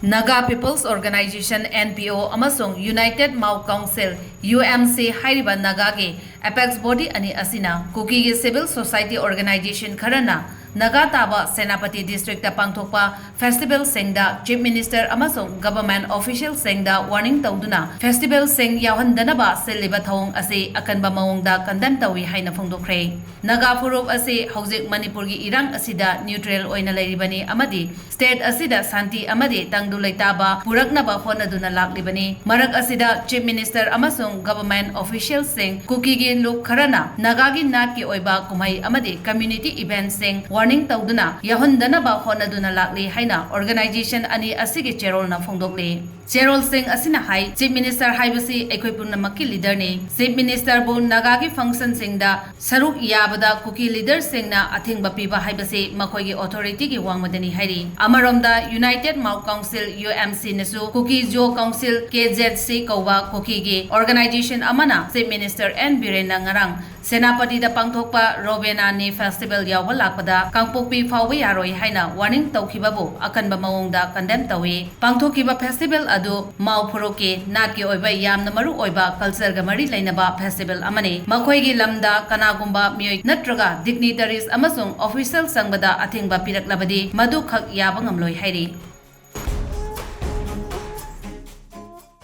Naga People's Organization NPO amasung United Mau Council UMC hairiba Naga ge apex body ani asina Kuki ge civil society organization kharana Naga Taba Senapati District ta pangthokpa Festival Singda Chief Minister amasung government official Singda warning tauduna Festival Sing yahandanaba seliba thong ase akanba maungda condemn tawi haina phongdokre Naga Furup ase hojik Manipur gi irang asida neutral oina leiribani amadi state asida santi amadi tangdu leitaba puraknaba honaduna laklibani marak asida Chief Minister amasung government official sing Kuki gi luk kharana Naga gi nat ki oiba kumai amadi community event sing warning tauduna yahundanaba honaduna lakli haina organization ani asigi cherol na phongdokle Cherol Singh asina hai Chief Minister haibasi ekoi punnamakki leader ni Chief Minister bu Naga gi function singda saruk yabada Kuki leader singna Athingba piba haibasi makoi gi authority gi wangmadani hairi amaromda United Mau Council UMC nesu Kuki Jo Council KZC kauba Kuki gi organization amana Chief Minister N Birena ngarang Senapati da pangthokpa Robena ni festival yawa lakpada kangpokpi fawba yaroi haina warning Thamkhibabu akanba maungda condemn tawi pangthokiba festival adu Mau Phuroke nat ki oiba yamna maru oiba culture ga mari lainaba festival amani makhoi gi lamda kanagumba mioi natraga dignitaries amasung official sangbada Athingba piraklabadi madu khak yaba ngamloi hairi